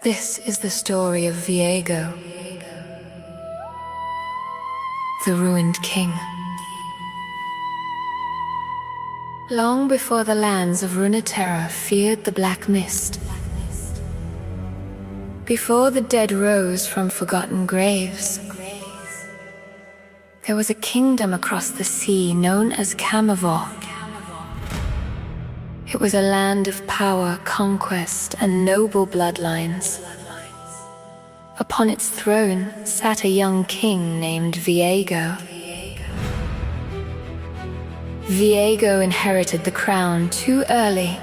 This is the story of Viego, the ruined king. Long before the lands of Runeterra feared the black mist, before the dead rose from forgotten graves, there was a kingdom across the sea known as Kindred. It was a land of power, conquest, and noble bloodlines. Upon its throne sat a young king named Viego. Viego inherited the crown too early.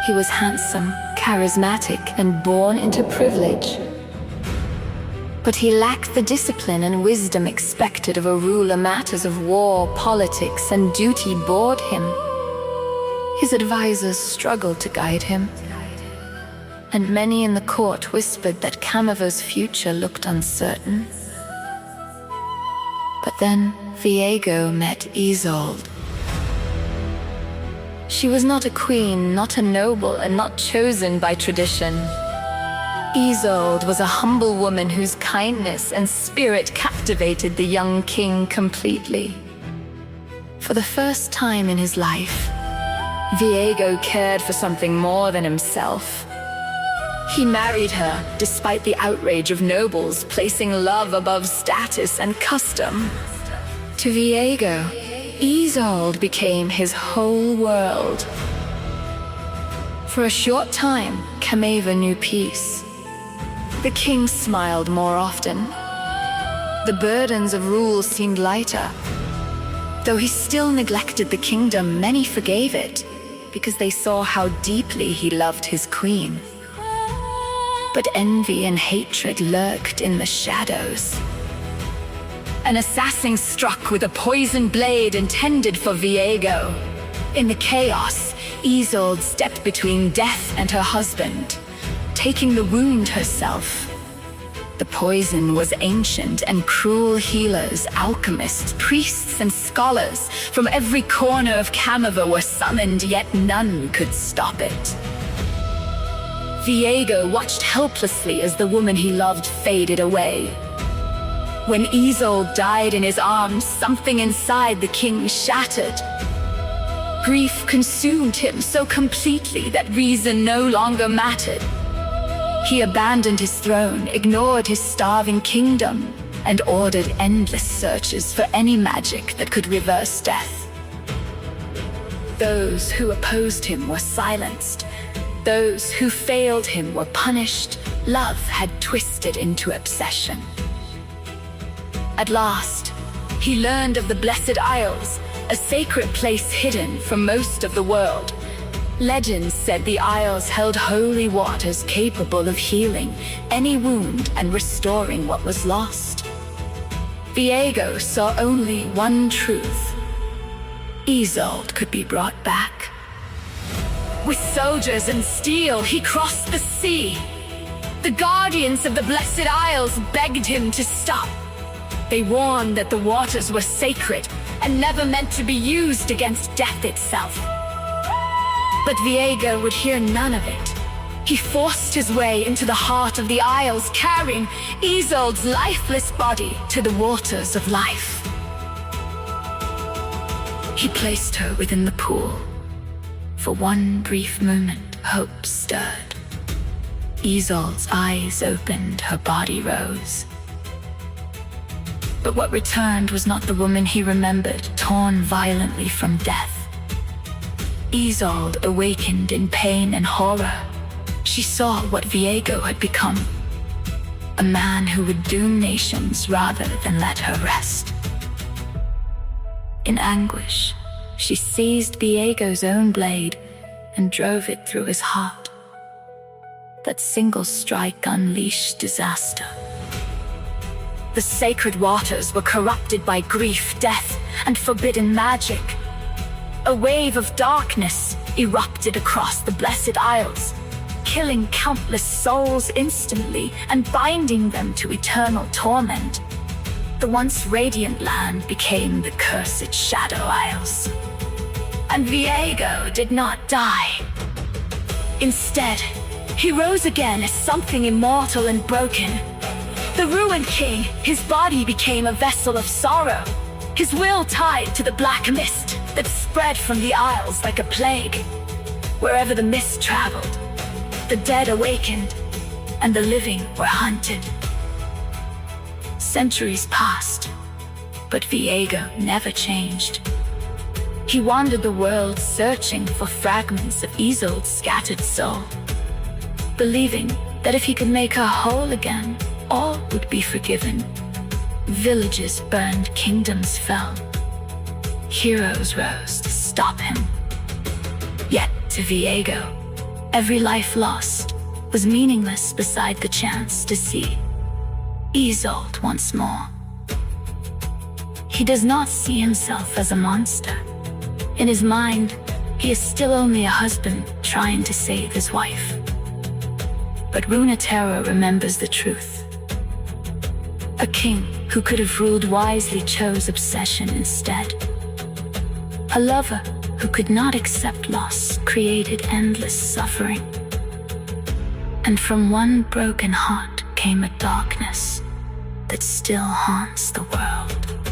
He was handsome, charismatic, and born into privilege. But he lacked the discipline and wisdom expected of a ruler. Matters of war, politics, and duty bored him. His advisors struggled to guide him, and many in the court whispered that Kindred's future looked uncertain. But then Viego met Isolde. She was not a queen, not a noble, and not chosen by tradition. Isolde was a humble woman whose kindness and spirit captivated the young king completely. For the first time in his life, Viego cared for something more than himself. He married her despite the outrage of nobles placing love above status and custom. To Viego, Isolde became his whole world. For a short time, Kindred knew peace. The king smiled more often. The burdens of rule seemed lighter. Though he still neglected the kingdom, many forgave it, because they saw how deeply he loved his queen. But envy and hatred lurked in the shadows. An assassin struck with a poisoned blade intended for Viego. In the chaos, Isolde stepped between death and her husband, taking the wound herself. The poison was ancient, and cruel healers, alchemists, priests, and scholars from every corner of Kindred were summoned, yet none could stop it. Viego watched helplessly as the woman he loved faded away. When Isolde died in his arms, something inside the king shattered. Grief consumed him so completely that reason no longer mattered. He abandoned his throne, ignored his starving kingdom, and ordered endless searches for any magic that could reverse death. Those who opposed him were silenced. Those who failed him were punished. Love had twisted into obsession. At last, he learned of the Blessed Isles, a sacred place hidden from most of the world. Legends said the Isles held holy waters capable of healing any wound and restoring what was lost. Viego saw only one truth: Isolde could be brought back. With soldiers and steel, he crossed the sea. The guardians of the Blessed Isles begged him to stop. They warned that the waters were sacred and never meant to be used against death itself. But Viego would hear none of it. He forced his way into the heart of the Isles, carrying Isolde's lifeless body to the waters of life. He placed her within the pool. For one brief moment, hope stirred. Isolde's eyes opened, her body rose. But what returned was not the woman he remembered, torn violently from death. Isolde awakened in pain and horror. She saw what Viego had become, a man who would doom nations rather than let her rest. In anguish, she seized Viego's own blade and drove it through his heart. That single strike unleashed disaster. The sacred waters were corrupted by grief, death, and forbidden magic. A wave of darkness erupted across the Blessed Isles, killing countless souls instantly and binding them to eternal torment. The once radiant land became the cursed Shadow Isles. And Viego did not die. Instead, He rose again as something immortal and broken. The ruined king, his body became a vessel of sorrow, his will tied to the black mist that spread from the isles like a plague. Wherever the mist traveled, the dead awakened, and the living were hunted. Centuries passed, but Viego never changed. He wandered the world searching for fragments of Isolde's scattered soul, believing that if he could make her whole again, all would be forgiven. Villages burned, kingdoms fell. Heroes rose to stop him. Yet to Viego, every life lost was meaningless beside the chance to see Isolde once more. He does not see himself as a monster. In his mind, he is still only a husband trying to save his wife. But Runeterra remembers the truth. A king who could have ruled wisely chose obsession instead. A lover who could not accept loss created endless suffering. And from one broken heart came a darkness that still haunts the world.